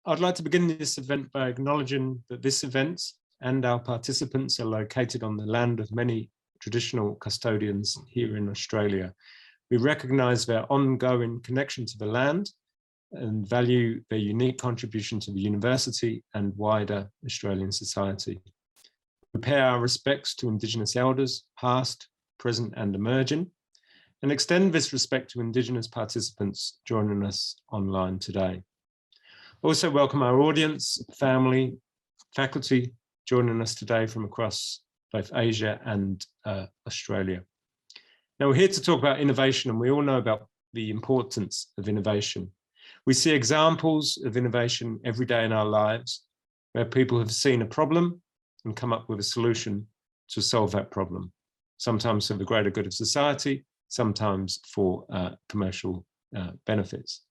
I'd like to begin this event by acknowledging that this event and our participants are located on the land of many traditional custodians here in Australia. We recognise their ongoing connection to the land and value their unique contribution to the university and wider Australian society. We pay our respects to Indigenous elders, past, present and emerging, and extend this respect to Indigenous participants joining us online today. Also welcome our audience, family, faculty joining us today from across both Asia and Australia. Now we're here to talk about innovation, and we all know about the importance of innovation. We see examples of innovation every day in our lives where people have seen a problem and come up with a solution to solve that problem, sometimes for the greater good of society, sometimes for commercial benefits.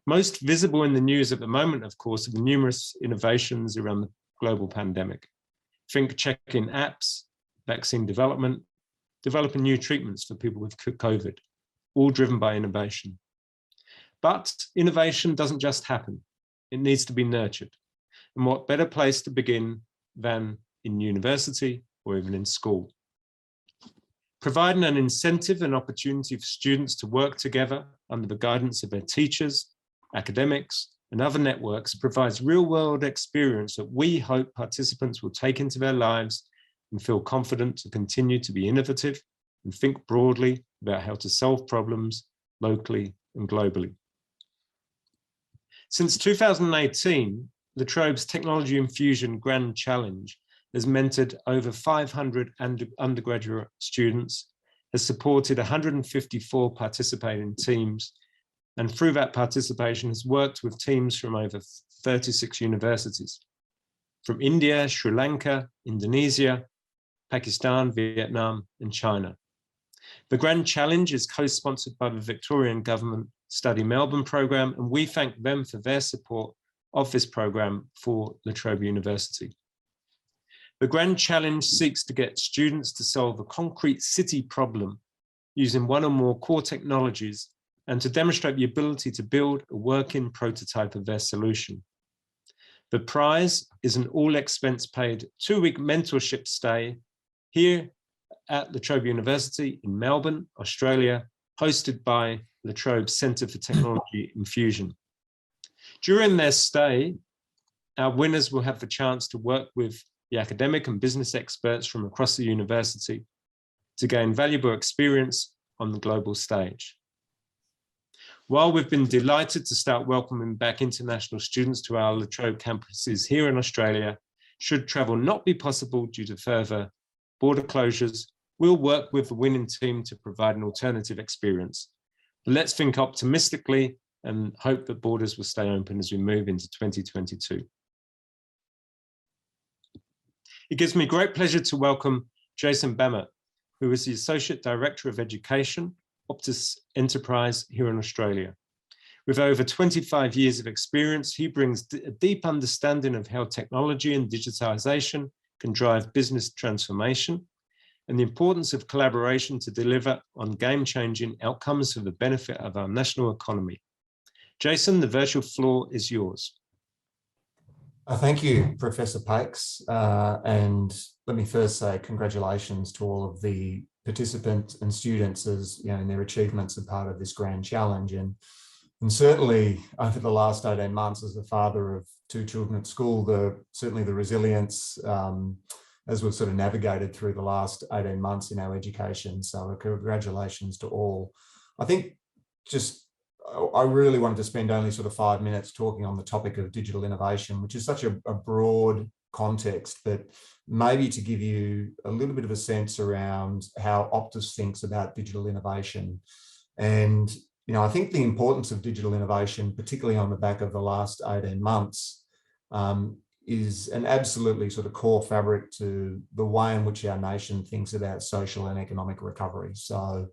Most visible in the news at the moment, of course, are the numerous innovations around the global pandemic. Think check-in apps, vaccine development, developing new treatments for people with COVID, all driven by innovation. But innovation doesn't just happen. It needs to be nurtured. And what better place to begin than in university or even in school? Providing an incentive and opportunity for students to work together under the guidance of their teachers, academics, and other networks provides real-world experience that we hope participants will take into their lives and feel confident to continue to be innovative and think broadly about how to solve problems locally and globally. Since 2018, La Trobe's Technology Infusion Grand Challenge has mentored over 500 undergraduate students, has supported 154 participating teams, and through that participation has worked with teams from over 36 universities, from India, Sri Lanka, Indonesia, Pakistan, Vietnam, and China. The Grand Challenge is co-sponsored by the Victorian Government Study Melbourne programme, and we thank them for their support of this programme for La Trobe University. The Grand Challenge seeks to get students to solve a concrete city problem using one or more core technologies and to demonstrate the ability to build a working prototype of their solution. The prize is an all-expense-paid 2-week mentorship stay here at La Trobe University in Melbourne, Australia, hosted by La Trobe's Centre for Technology Infusion. During their stay, our winners will have the chance to work with the academic and business experts from across the university to gain valuable experience on the global stage. While we've been delighted to start welcoming back international students to our La Trobe campuses here in Australia, should travel not be possible due to further border closures, we'll work with the winning team to provide an alternative experience. But let's think optimistically and hope that borders will stay open as we move into 2022. It gives me great pleasure to welcome Jason Bamert, who is the Associate Director of Education, Optus Enterprise here in Australia. With over 25 years of experience, he brings a deep understanding of how technology and digitization can drive business transformation and the importance of collaboration to deliver on game-changing outcomes for the benefit of our national economy. Jason, the virtual floor is yours. Thank you, Professor Pakes. And let me first say congratulations to all of the participants and students as in their achievements are part of this grand challenge. And certainly over the last 18 months as a father of 2 children at school, certainly the resilience as we've sort of navigated through the last 18 months in our education. So congratulations to all. I think I really wanted to spend only sort of 5 minutes talking on the topic of digital innovation, which is such a broad context, but maybe to give you a little bit of a sense around how Optus thinks about digital innovation. And, I think the importance of digital innovation, particularly on the back of the last 18 months, is an absolutely sort of core fabric to the way in which our nation thinks about social and economic recovery. So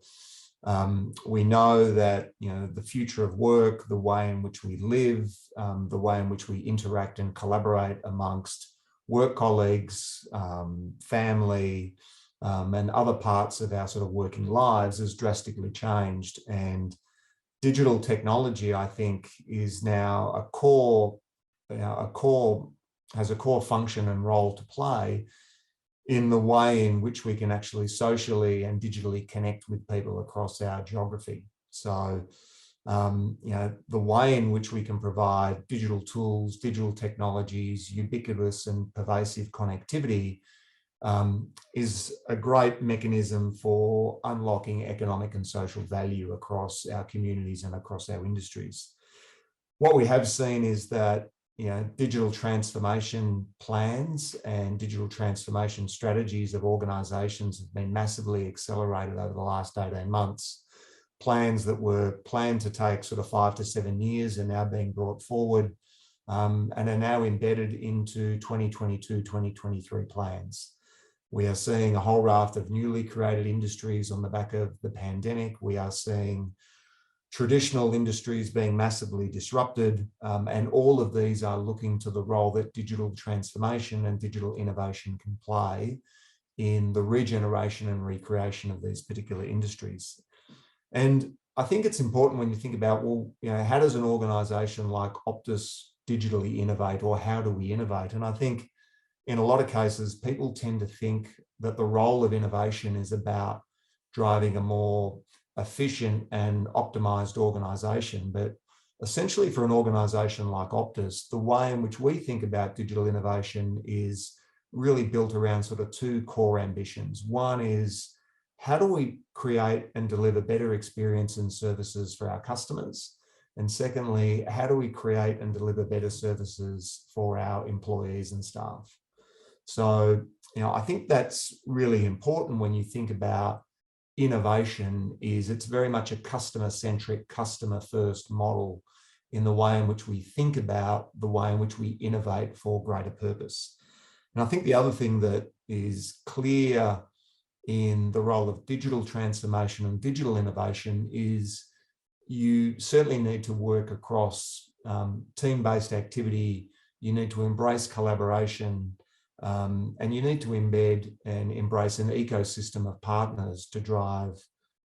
we know that, the future of work, the way in which we live, the way in which we interact and collaborate amongst work colleagues, family, and other parts of our sort of working lives has drastically changed. And digital technology, I think, is now a core has a core function and role to play in the way in which we can actually socially and digitally connect with people across our geography. So, the way in which we can provide digital tools, digital technologies, ubiquitous and pervasive connectivity is a great mechanism for unlocking economic and social value across our communities and across our industries. What we have seen is that digital transformation plans and digital transformation strategies of organisations have been massively accelerated over the last 18 months. Plans that were planned to take sort of 5 to 7 years are now being brought forward and are now embedded into 2022, 2023 plans. We are seeing a whole raft of newly created industries on the back of the pandemic. We are seeing traditional industries being massively disrupted, and all of these are looking to the role that digital transformation and digital innovation can play in the regeneration and recreation of these particular industries. And I think it's important when you think about, well, how does an organisation like Optus digitally innovate, or how do we innovate? And I think in a lot of cases, people tend to think that the role of innovation is about driving a more efficient and optimized organisation. But essentially for an organisation like Optus, the way in which we think about digital innovation is really built around sort of two core ambitions. One is, how do we create and deliver better experience and services for our customers? And secondly, how do we create and deliver better services for our employees and staff? So, I think that's really important when you think about innovation. Is it's very much a customer-centric, customer-first model in the way in which we think about the way in which we innovate for greater purpose. And I think the other thing that is clear in the role of digital transformation and digital innovation is you certainly need to work across team-based activity. You need to embrace collaboration, and you need to embed and embrace an ecosystem of partners to drive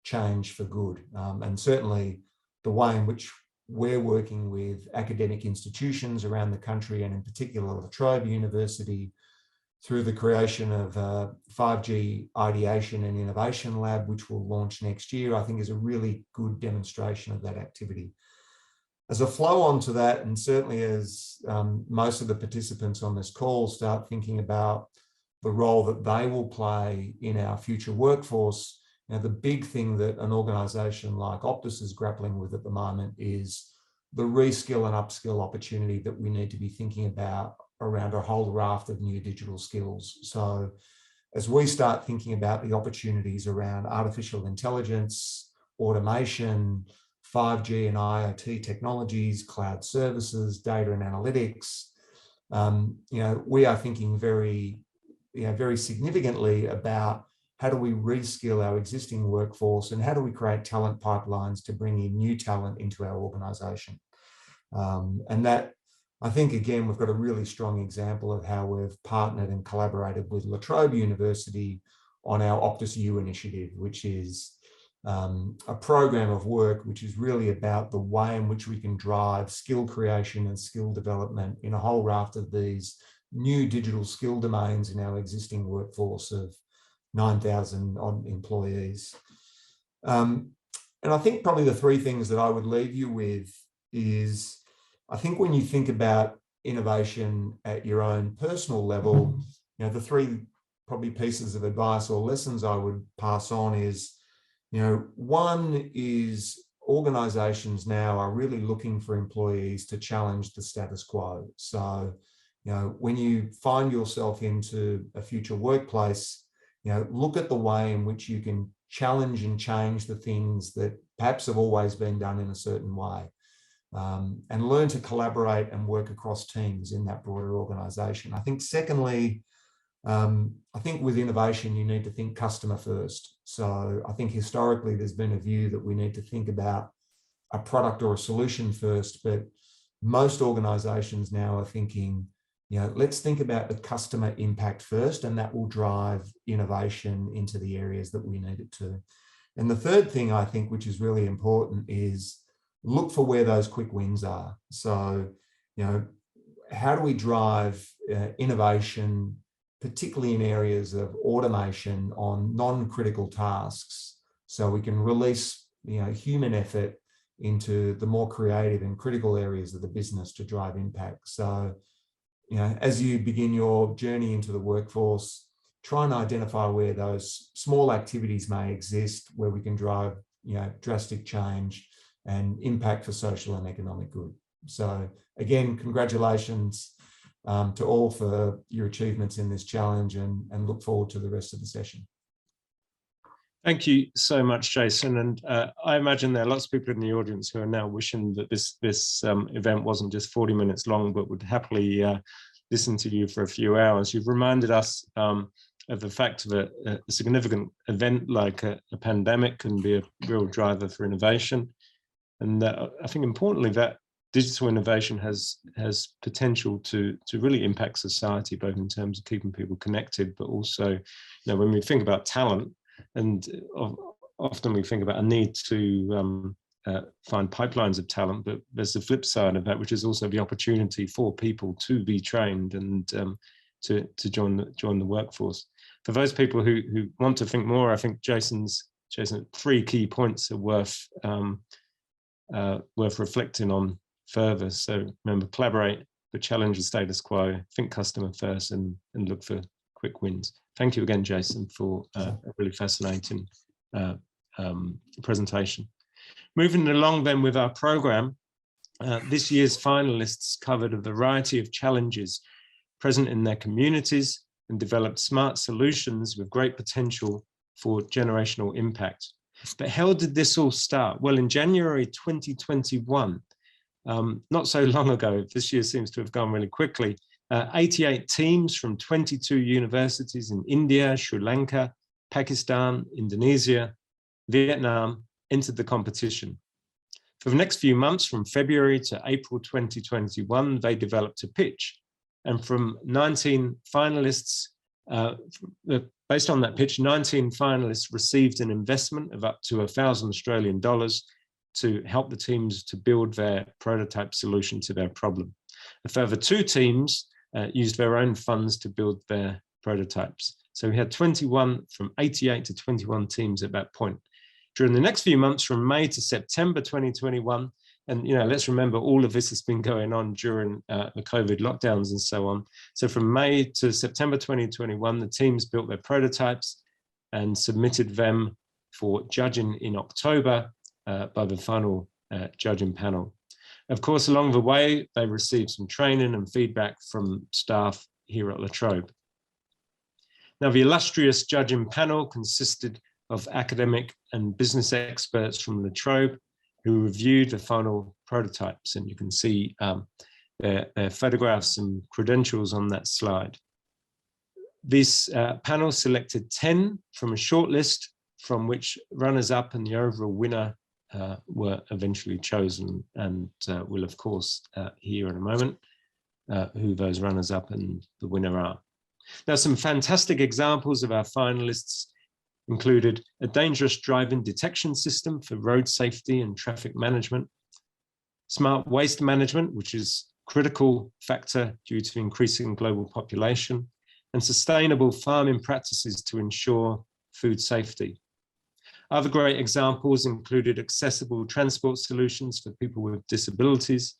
change for good. And certainly the way in which we're working with academic institutions around the country, and in particular La Trobe University, through the creation of a 5G Ideation and Innovation Lab, which will launch next year, I think is a really good demonstration of that activity. As a flow on to that, and certainly as most of the participants on this call start thinking about the role that they will play in our future workforce, the big thing that an organisation like Optus is grappling with at the moment is the reskill and upskill opportunity that we need to be thinking about around a whole raft of new digital skills. So as we start thinking about the opportunities around artificial intelligence, automation, 5G and IoT technologies, cloud services, data and analytics, we are thinking very significantly about how do we reskill our existing workforce and how do we create talent pipelines to bring in new talent into our organisation. And that, I think, again, we've got a really strong example of how we've partnered and collaborated with La Trobe University on our Optus U initiative, which is a program of work which is really about the way in which we can drive skill creation and skill development in a whole raft of these new digital skill domains in our existing workforce of 9,000 odd employees. And I think probably the three things that I would leave you with is, I think when you think about innovation at your own personal level, the three probably pieces of advice or lessons I would pass on is, one is organisations now are really looking for employees to challenge the status quo. So, when you find yourself into a future workplace, look at the way in which you can challenge and change the things that perhaps have always been done in a certain way. And learn to collaborate and work across teams in that broader organisation. I think secondly, I think with innovation, you need to think customer first. So I think historically there's been a view that we need to think about a product or a solution first, but most organisations now are thinking, let's think about the customer impact first, and that will drive innovation into the areas that we need it to. And the third thing I think, which is really important, is look for where those quick wins are. So, how do we drive innovation, particularly in areas of automation on non-critical tasks, so we can release human effort into the more creative and critical areas of the business to drive impact. So, as you begin your journey into the workforce, try and identify where those small activities may exist, where we can drive, drastic change and impact for social and economic good. So again, congratulations to all for your achievements in this challenge, and look forward to the rest of the session. Thank you so much, Jason. And I imagine there are lots of people in the audience who are now wishing that this event wasn't just 40 minutes long, but would happily listen to you for a few hours. You've reminded us of the fact that a significant event like a pandemic can be a real driver for innovation. And I think importantly that digital innovation has potential to really impact society, both in terms of keeping people connected, but also, when we think about talent, and often we think about a need to find pipelines of talent, but there's the flip side of that, which is also the opportunity for people to be trained and to join the workforce. For those people who want to think more, I think Jason's 3 key points are worth reflecting on further. So remember, collaborate, but challenge the status quo, think customer first, and look for quick wins. Thank you again, Jason, for a really fascinating presentation. Moving along then with our program, this year's finalists covered a variety of challenges present in their communities and developed smart solutions with great potential for generational impact. But how did this all start? Well, in January 2021, not so long ago, this year seems to have gone really quickly, 88 teams from 22 universities in India, Sri Lanka, Pakistan, Indonesia, Vietnam entered the competition. For the next few months, from February to April 2021, they developed a pitch. And from 19 finalists, based on that pitch, 19 finalists received an investment of up to $1,000 Australian to help the teams to build their prototype solution to their problem. A further 2 teams used their own funds to build their prototypes. So we had 21 from 88 to 21 teams at that point. During the next few months, from May to September 2021, and let's remember all of this has been going on during the COVID lockdowns and so on. So from May to September 2021, the teams built their prototypes and submitted them for judging in October by the final judging panel. Of course, along the way, they received some training and feedback from staff here at La Trobe. Now, the illustrious judging panel consisted of academic and business experts from La Trobe who reviewed the final prototypes, and you can see their photographs and credentials on that slide. This panel selected 10 from a short list from which runners-up and the overall winner were eventually chosen, and we'll of course hear in a moment who those runners-up and the winner are. Now, some fantastic examples of our finalists included a dangerous driving detection system for road safety and traffic management, smart waste management, which is a critical factor due to increasing global population, and sustainable farming practices to ensure food safety. Other great examples included accessible transport solutions for people with disabilities,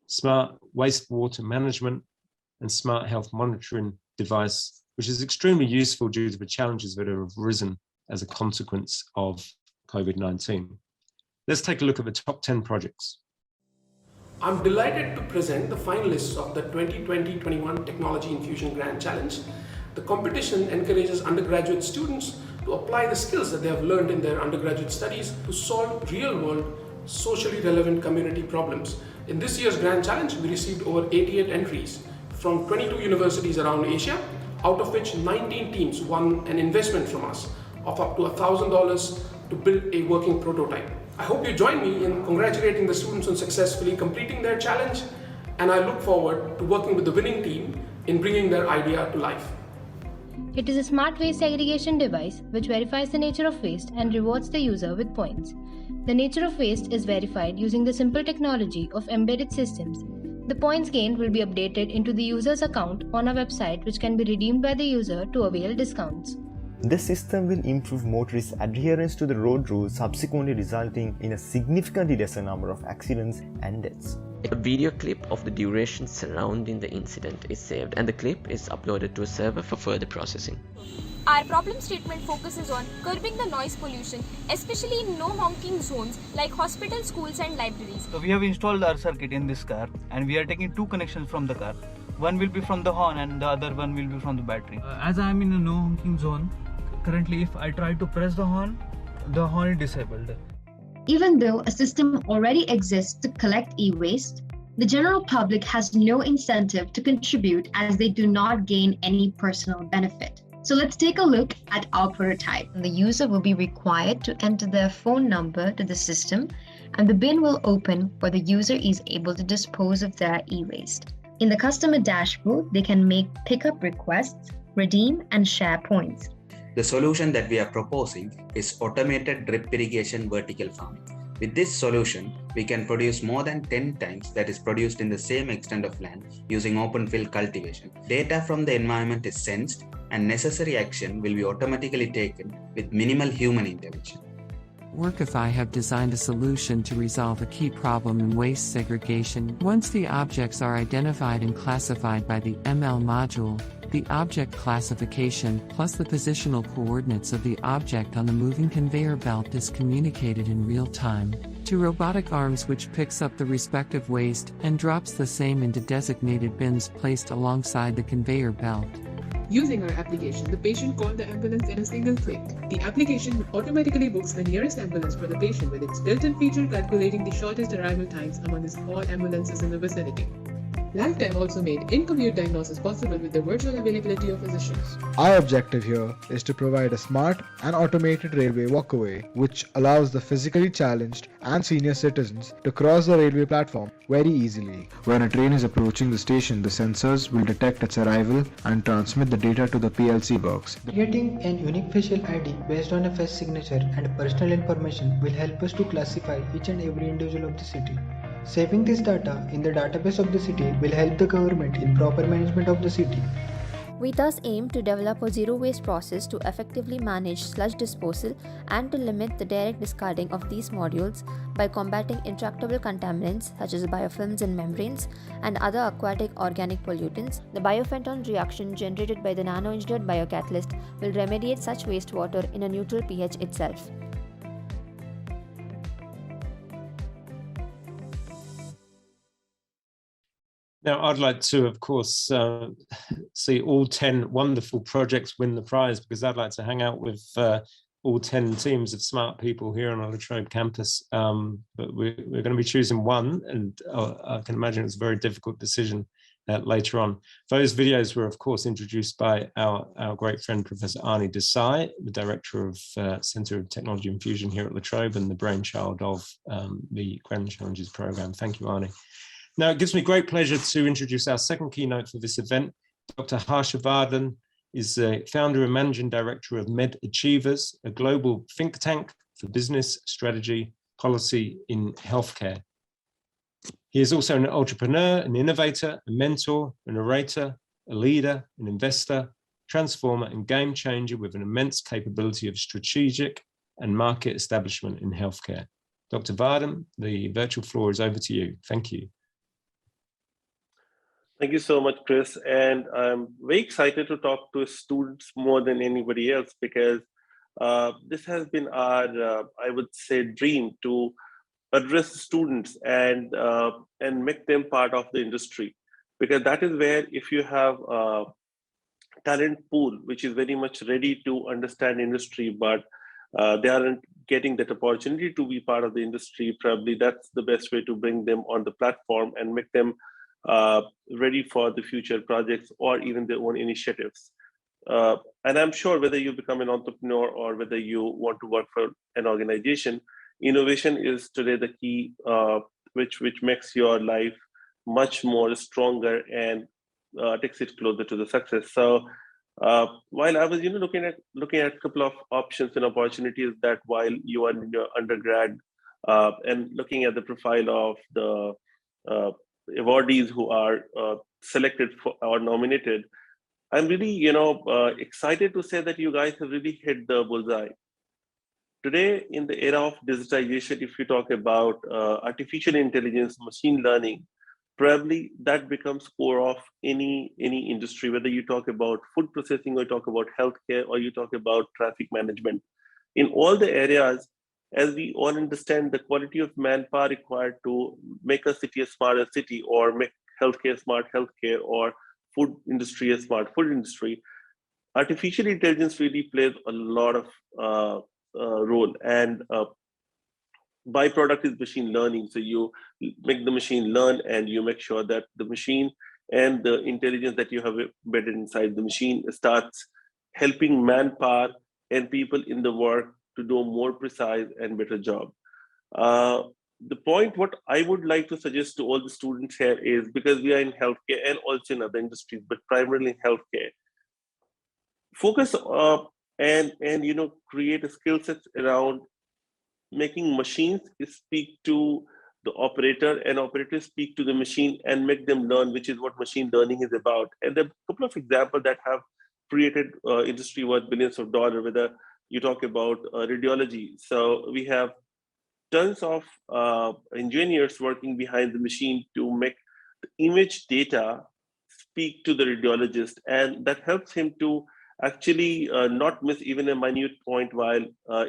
smart wastewater management, and smart health monitoring device, which is extremely useful due to the challenges that have arisen as a consequence of COVID-19. Let's take a look at the top 10 projects. I'm delighted to present the finalists of the 2020-21 Technology Infusion Grand Challenge. The competition encourages undergraduate students to apply the skills that they have learned in their undergraduate studies to solve real-world, socially relevant community problems. In this year's Grand Challenge, we received over 88 entries from 22 universities around Asia, out of which 19 teams won an investment from us of up to $1,000 to build a working prototype. I hope you join me in congratulating the students on successfully completing their challenge, and I look forward to working with the winning team in bringing their idea to life. It is a smart waste segregation device which verifies the nature of waste and rewards the user with points. The nature of waste is verified using the simple technology of embedded systems. The points gained will be updated into the user's account on our website, which can be redeemed by the user to avail discounts. This system will improve motorists' adherence to the road rules, subsequently resulting in a significantly lesser number of accidents and deaths. A video clip of the duration surrounding the incident is saved, and the clip is uploaded to a server for further processing. Our problem statement focuses on curbing the noise pollution, especially in no honking zones like hospitals, schools and libraries. So we have installed our circuit in this car, and we are taking two connections from the car. One will be from the horn and the other one will be from the battery. As I am in a no honking zone, currently if I try to press the horn is disabled. Even though a system already exists to collect e-waste, the general public has no incentive to contribute as they do not gain any personal benefit. So let's take a look at our prototype. The user will be required to enter their phone number to the system, and the bin will open where the user is able to dispose of their e-waste. In the customer dashboard, they can make pickup requests, redeem, and share points. The solution that we are proposing is automated drip irrigation vertical farming. With this solution, we can produce more than 10 times that is produced in the same extent of land using open field cultivation. Data from the environment is sensed and necessary action will be automatically taken with minimal human intervention. Workify have designed a solution to resolve a key problem in waste segregation. Once the objects are identified and classified by the ML module, the object classification plus the positional coordinates of the object on the moving conveyor belt is communicated in real time to robotic arms, which picks up the respective waste and drops the same into designated bins placed alongside the conveyor belt. Using our application, the patient called the ambulance in a single click. The application automatically books the nearest ambulance for the patient with its built-in feature calculating the shortest arrival times amongst all ambulances in the vicinity. Lanka also made in-commute diagnosis possible with the virtual availability of physicians. Our objective here is to provide a smart and automated railway walkaway, which allows the physically challenged and senior citizens to cross the railway platform very easily. When a train is approaching the station, the sensors will detect its arrival and transmit the data to the PLC box. Creating an unique facial ID based on a face signature and personal information will help us to classify each and every individual of the city. Saving this data in the database of the city will help the government in proper management of the city. We thus aim to develop a zero waste process to effectively manage sludge disposal and to limit the direct discarding of these modules by combating intractable contaminants such as biofilms and membranes and other aquatic organic pollutants. The biofenton reaction generated by the nano-engineered biocatalyst will remediate such wastewater in a neutral pH itself. Now, I'd like to, of course, see all 10 wonderful projects win the prize, because I'd like to hang out with all 10 teams of smart people here on our La Trobe campus. But we're going to be choosing one, and I can imagine it's a very difficult decision later on. Those videos were, of course, introduced by our great friend, Professor Arnie Desai, the Director of Centre of Technology Infusion here at La Trobe and the brainchild of the Grand Challenges Programme. Thank you, Arnie. Now, it gives me great pleasure to introduce our second keynote for this event. Dr. Harsha Vardhan is the founder and managing director of Med Achievers, a global think tank for business, strategy, policy in healthcare. He is also an entrepreneur, an innovator, a mentor, a narrator, a leader, an investor, transformer, and game changer with an immense capability of strategic and market establishment in healthcare. Dr. Vardhan, the virtual floor is over to you. Thank you. Thank you so much, Chris. And I'm very excited to talk to students more than anybody else, because this has been our, I would say, dream to address students and make them part of the industry. Because that is where, if you have a talent pool, which is very much ready to understand industry, but they aren't getting that opportunity to be part of the industry, probably that's the best way to bring them on the platform and make them ready for the future projects or even their own initiatives. And I'm sure whether you become an entrepreneur or whether you want to work for an organization, innovation is today the key, which makes your life much more stronger and takes it closer to the success. So while I was looking at a couple of options and opportunities, that while you are in your undergrad and looking at the profile of the awardees who are selected for or nominated, I'm really, excited to say that you guys have really hit the bullseye. Today, in the era of digitization, if you talk about artificial intelligence, machine learning, probably that becomes core of any industry, whether you talk about food processing or you talk about healthcare or you talk about traffic management. In all the areas, as we all understand the quality of manpower required to make a city a smarter city or make healthcare smart healthcare or food industry a smart food industry, artificial intelligence really plays a lot of role, and byproduct is machine learning. So you make the machine learn and you make sure that the machine and the intelligence that you have embedded inside the machine starts helping manpower and people in the work to do a more precise and better job. The point what I would like to suggest to all the students here is, because we are in healthcare and also in other industries, but primarily in healthcare, focus and create a skill set around making machines speak to the operator and operators speak to the machine and make them learn, which is what machine learning is about. And there are a couple of examples that have created industry worth billions of dollars, whether you talk about radiology. So we have tons of engineers working behind the machine to make the image data speak to the radiologist, and that helps him to actually not miss even a minute point while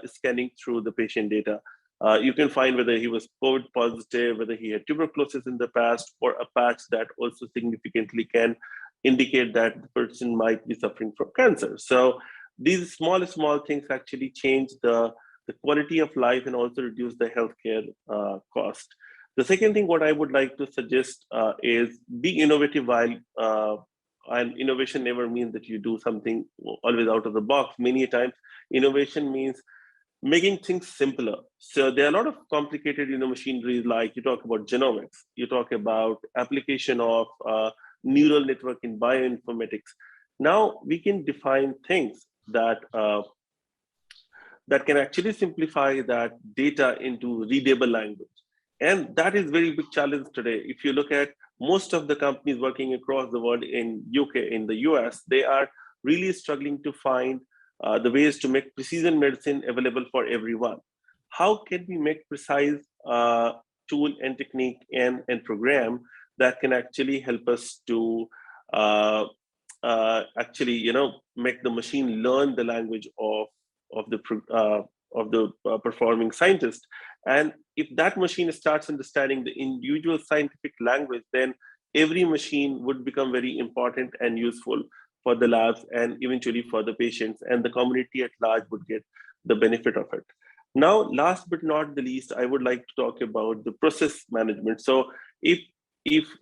scanning through the patient data. You can find whether he was COVID positive, whether he had tuberculosis in the past, or a patch that also significantly can indicate that the person might be suffering from cancer. So these small things actually change the quality of life and also reduce the healthcare cost. The second thing what I would like to suggest is be innovative while and innovation never means that you do something always out of the box. Many times, innovation means making things simpler. So there are a lot of complicated machinery, like you talk about genomics, you talk about application of neural network in bioinformatics. Now we can define things that that can actually simplify that data into readable language. And that is very big challenge today. If you look at most of the companies working across the world in UK, in the US, they are really struggling to find the ways to make precision medicine available for everyone. How can we make precise tool and technique and program that can actually help us to actually, make the machine learn the language of the performing scientist? And if that machine starts understanding the individual scientific language, then every machine would become very important and useful for the labs and eventually for the patients, and the community at large would get the benefit of it. Now, last but not the least, I would like to talk about the process management. So if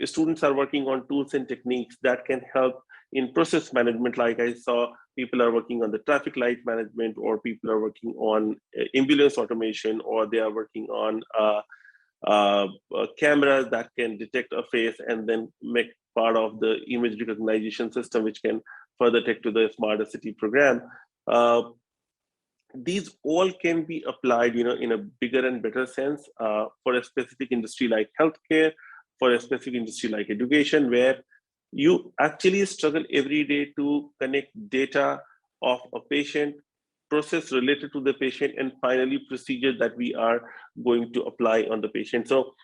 students are working on tools and techniques that can help in process management, like I saw people are working on the traffic light management, or people are working on ambulance automation, or they are working on cameras that can detect a face and then make part of the image recognition system, which can further take to the smarter city program. These all can be applied, in a bigger and better sense for a specific industry like healthcare, for a specific industry like education, where you actually struggle every day to connect data of a patient, process related to the patient, and finally procedure that we are going to apply on the patient. So,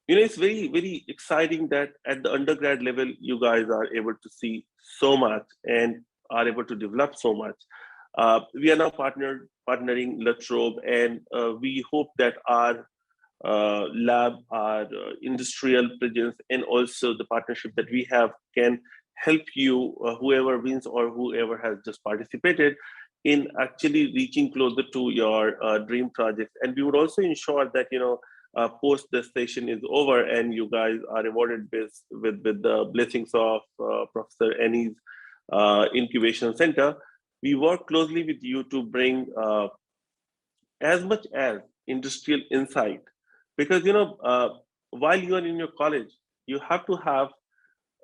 it's very, very exciting that at the undergrad level, you guys are able to see so much and are able to develop so much. We are now partnering La Trobe, and we hope that our lab, our industrial presence, and also the partnership that we have can help you, whoever wins or whoever has just participated, in actually reaching closer to your dream project. And we would also ensure that, post the session is over and you guys are rewarded with the blessings of Professor Annie's Incubation Center. We work closely with you to bring as much as industrial insight, because while you are in your college, you have to have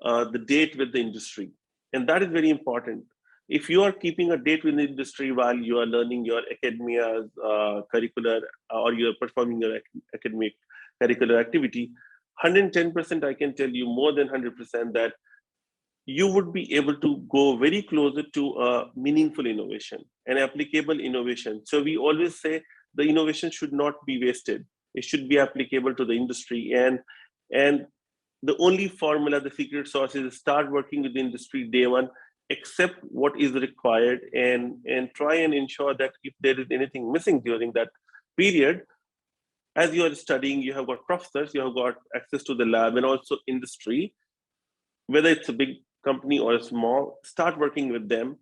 the date with the industry, and that is very important. If you are keeping a date with the industry while you are learning your academia's curricular, or you are performing your academic curricular activity, 110%, I can tell you more than 100% that you would be able to go very closer to a meaningful innovation, an applicable innovation. So we always say the innovation should not be wasted. It should be applicable to the industry. And the only formula, the secret sauce, is start working with the industry day one, accept what is required, and try and ensure that if there is anything missing during that period, as you are studying, you have got professors, you have got access to the lab and also industry, whether it's a big company or a small, start working with them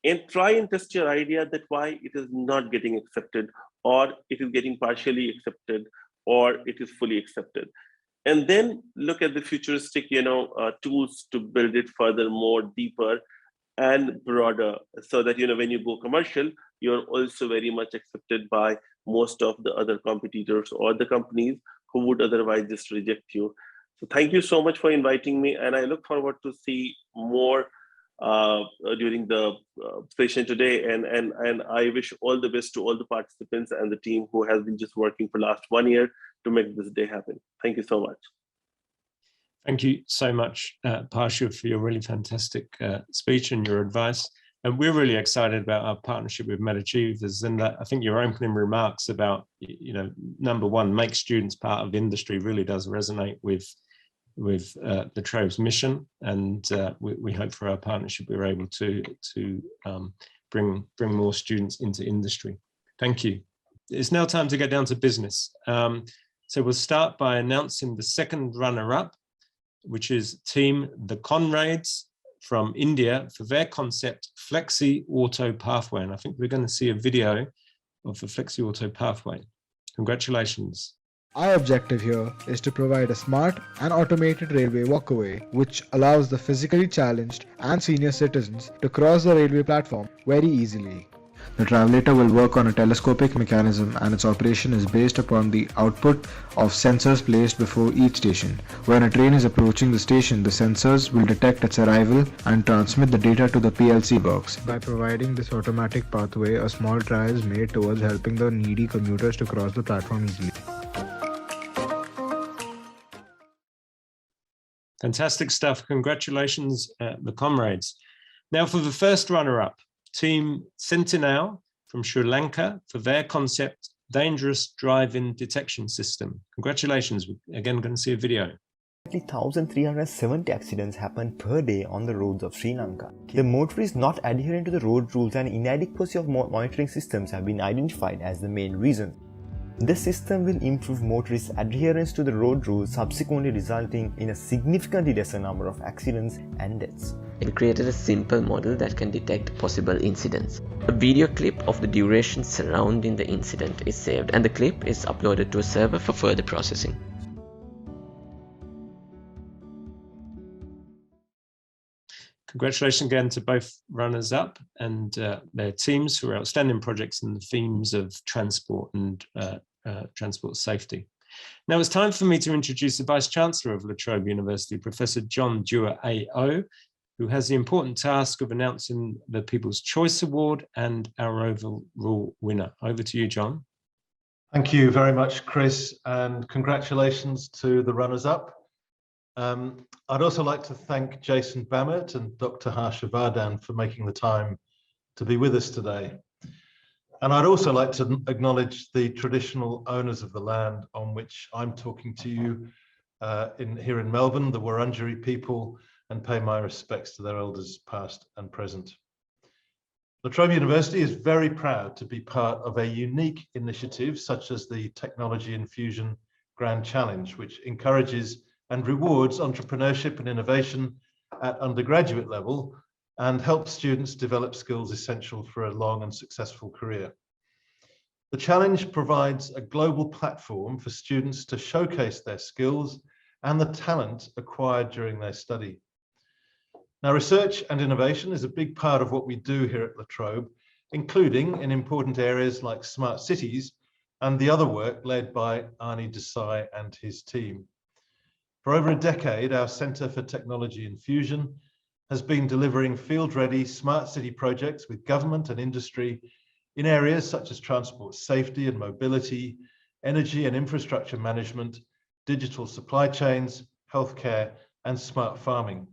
and try and test your idea that why it is not getting accepted, or it is getting partially accepted, or it is fully accepted. And then look at the futuristic, tools to build it further, more deeper and broader, so that, when you go commercial, you're also very much accepted by most of the other competitors or the companies who would otherwise just reject you. So thank you so much for inviting me, and I look forward to see more during the session today. And I wish all the best to all the participants and the team who has been just working for the last 1 year to make this day happen. Thank you so much. Thank you so much, Parsha, for your really fantastic speech and your advice. And we're really excited about our partnership with MedAchievers. And I think your opening remarks about, number one, make students part of industry really does resonate with the Trobe's mission. And we hope for our partnership we're able to bring more students into industry. Thank you. It's now time to get down to business. So we'll start by announcing the second runner-up, which is Team The Conrads from India for their concept Flexi Auto Pathway. And I think we're going to see a video of the Flexi Auto Pathway. Congratulations. Our objective here is to provide a smart and automated railway walkway which allows the physically challenged and senior citizens to cross the railway platform very easily. The travelator will work on a telescopic mechanism, and its operation is based upon the output of sensors placed before each station. When a train is approaching the station, the sensors will detect its arrival and transmit the data to the PLC box. By providing this automatic pathway, a small try is made towards helping the needy commuters to cross the platform easily. Fantastic stuff. Congratulations, the comrades. Now for the first runner-up, Team Sentinel from Sri Lanka for their concept, Dangerous Drive-In Detection System. Congratulations. We're again going to see a video. 1,370 accidents happen per day on the roads of Sri Lanka. The motorists not adhering to the road rules and inadequacy of monitoring systems have been identified as the main reason. The system will improve motorists' adherence to the road rules, subsequently resulting in a significantly lesser number of accidents and deaths. And created a simple model that can detect possible incidents. A video clip of the duration surrounding the incident is saved, and the clip is uploaded to a server for further processing. Congratulations again to both runners-up and their teams for outstanding projects in the themes of transport and transport safety. Now it's time for me to introduce the Vice-Chancellor of La Trobe University, Professor John Dewar AO, who has the important task of announcing the People's Choice Award and our overall winner. Over to you, John. Thank you very much, Chris, and congratulations to the runners-up. I'd also like to thank Jason Bammert and Dr. Harsha Vardhan for making the time to be with us today. And I'd also like to acknowledge the traditional owners of the land on which I'm talking to you here in Melbourne, the Wurundjeri people, and pay my respects to their elders past and present. La Trobe University is very proud to be part of a unique initiative such as the Technology Infusion Grand Challenge, which encourages and rewards entrepreneurship and innovation at undergraduate level and helps students develop skills essential for a long and successful career. The challenge provides a global platform for students to showcase their skills and the talent acquired during their study. Now, research and innovation is a big part of what we do here at La Trobe, including in important areas like smart cities and the other work led by Arnie Desai and his team. For over a decade, our Centre for Technology Infusion has been delivering field-ready smart city projects with government and industry in areas such as transport safety and mobility, energy and infrastructure management, digital supply chains, healthcare, and smart farming.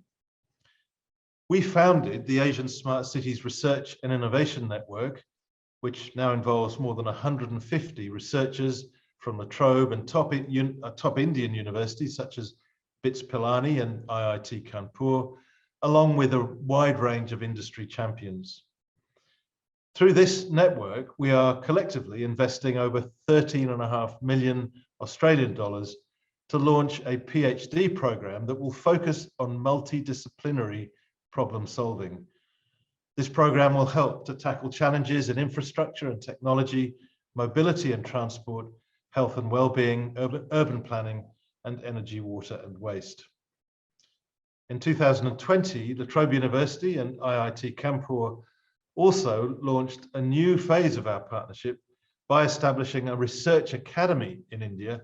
We founded the Asian Smart Cities Research and Innovation Network, which now involves more than 150 researchers from La Trobe and top Indian universities such as BITS Pilani and IIT Kanpur, along with a wide range of industry champions. Through this network, we are collectively investing over 13.5 million Australian dollars to launch a PhD program that will focus on multidisciplinary problem solving. This program will help to tackle challenges in infrastructure and technology, mobility and transport, health and well-being, urban planning, and energy, water, and waste. In 2020, La Trobe University and IIT Kanpur also launched a new phase of our partnership by establishing a research academy in India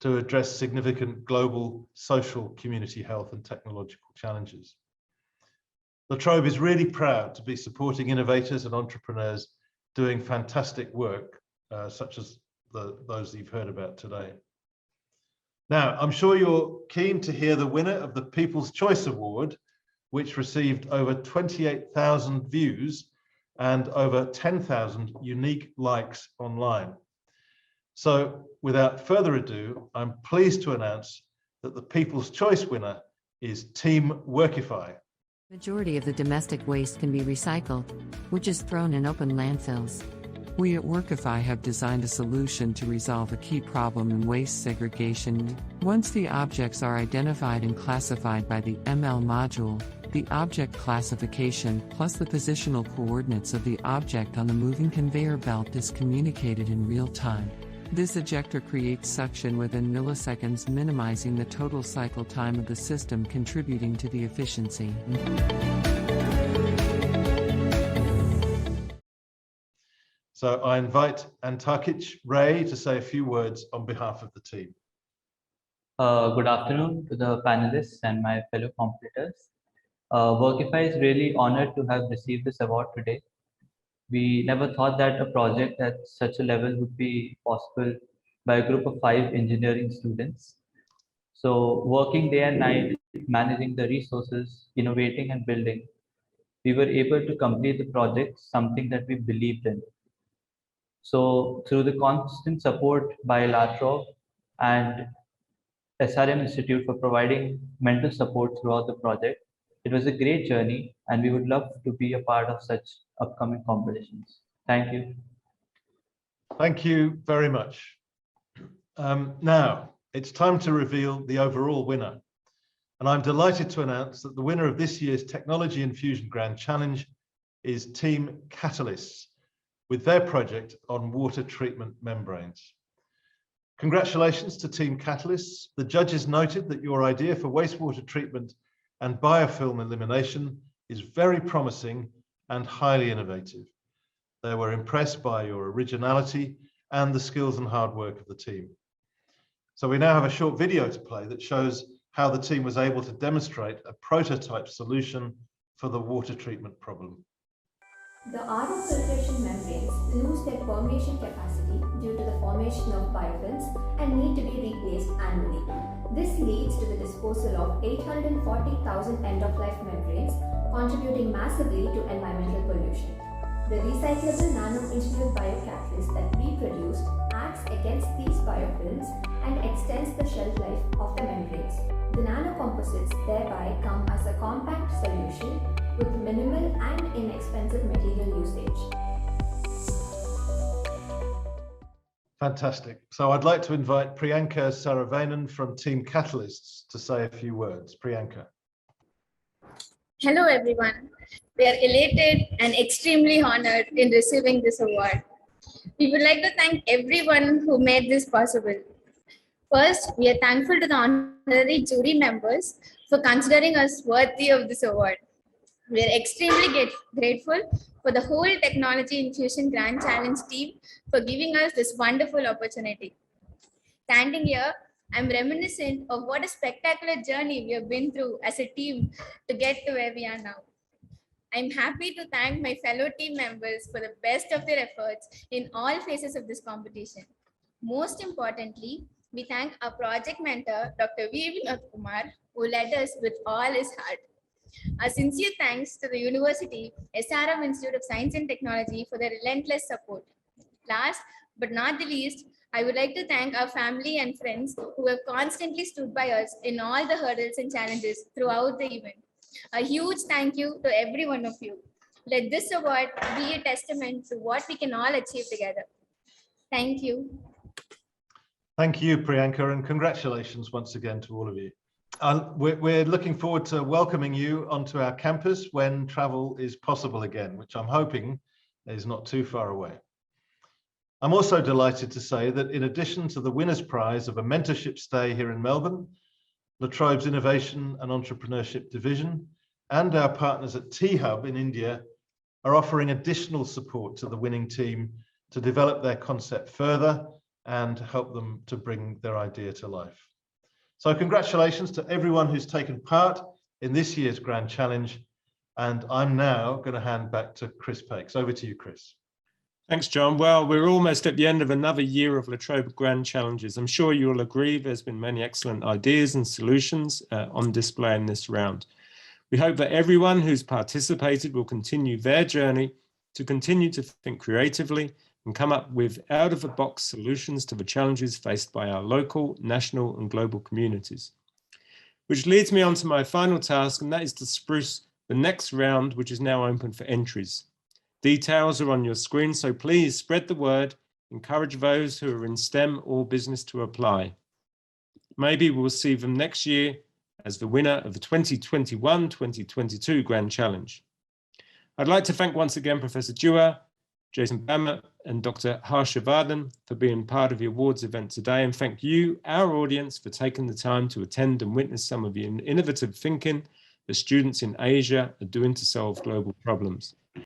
to address significant global social, community health, and technological challenges. La Trobe is really proud to be supporting innovators and entrepreneurs doing fantastic work, such as those you've heard about today. Now, I'm sure you're keen to hear the winner of the People's Choice Award, which received over 28,000 views and over 10,000 unique likes online. So without further ado, I'm pleased to announce that the People's Choice winner is Team Workify. Majority of the domestic waste can be recycled, which is thrown in open landfills. We at Workify have designed a solution to resolve a key problem in waste segregation. Once the objects are identified and classified by the ML module, the object classification plus the positional coordinates of the object on the moving conveyor belt is communicated in real time. This ejector creates suction within milliseconds, minimizing the total cycle time of the system, contributing to the efficiency. So I invite Antarkic Ray to say a few words on behalf of the team. Good afternoon to the panelists and my fellow competitors. Workify is really honored to have received this award today. We never thought that a project at such a level would be possible by a group of 5 engineering students. So working day and night, managing the resources, innovating and building, we were able to complete the project, something that we believed in. So through the constant support by La Trobe and SRM Institute for providing mental support throughout the project, it was a great journey and we would love to be a part of such upcoming competitions. Thank you. Thank you very much. Now, it's time to reveal the overall winner. And I'm delighted to announce that the winner of this year's Technology Infusion Grand Challenge is Team Catalysts, with their project on water treatment membranes. Congratulations to Team Catalysts. The judges noted that your idea for wastewater treatment and biofilm elimination is very promising and highly innovative. They were impressed by your originality and the skills and hard work of the team. So we now have a short video to play that shows how the team was able to demonstrate a prototype solution for the water treatment problem. The RO filtration membranes lose their permeation capacity due to the formation of biofilms and need to be replaced annually. This leads to the disposal of 840,000 end-of-life membranes, contributing massively to environmental pollution. The recyclable nano-engineered biocatalyst that we produced acts against these biofilms and extends the shelf life of the membranes. The nanocomposites thereby come as a compact solution with minimal and inexpensive material usage. Fantastic. So I'd like to invite Priyanka Saravanan from Team Catalysts to say a few words. Priyanka. Hello everyone. We are elated and extremely honored in receiving this award. We would like to thank everyone who made this possible. First, we are thankful to the honorary jury members for considering us worthy of this award. We are extremely grateful for the whole Technology Infusion Grand Challenge team for giving us this wonderful opportunity. Standing here, I'm reminiscent of what a spectacular journey we have been through as a team to get to where we are now. I'm happy to thank my fellow team members for the best of their efforts in all phases of this competition. Most importantly, We thank our project mentor, Dr. V. Vinod Kumar, who led us with all his heart. A sincere thanks to the University, SRM Institute of Science and Technology for their relentless support. Last but not the least, I would like to thank our family and friends who have constantly stood by us in all the hurdles and challenges throughout the event. A huge thank you to every one of you. Let this award be a testament to what we can all achieve together. Thank you. Thank you, Priyanka, and congratulations once again to all of you. We're looking forward to welcoming you onto our campus when travel is possible again, which I'm hoping is not too far away. I'm also delighted to say that in addition to the winner's prize of a mentorship stay here in Melbourne, La Trobe's Innovation and Entrepreneurship Division and our partners at T-Hub in India are offering additional support to the winning team to develop their concept further and help them to bring their idea to life. So congratulations to everyone who's taken part in this year's Grand Challenge. And I'm now going to hand back to Chris Pakes. Over to you, Chris. Thanks, John. Well, we're almost at the end of another year of La Trobe Grand Challenges. I'm sure you'll agree there's been many excellent ideas and solutions on display in this round. We hope that everyone who's participated will continue their journey to continue to think creatively and come up with out-of-the-box solutions to the challenges faced by our local, national, and global communities. Which leads me on to my final task, and that is to spruce the next round, which is now open for entries. Details are on your screen, so please spread the word, encourage those who are in STEM or business to apply. Maybe we'll see them next year as the winner of the 2021-2022 Grand Challenge. I'd like to thank once again Professor Dua, Jason Bammer, and Dr. Harshavardhan for being part of the awards event today, and thank you, our audience, for taking the time to attend and witness some of the innovative thinking the students in Asia are doing to solve global problems.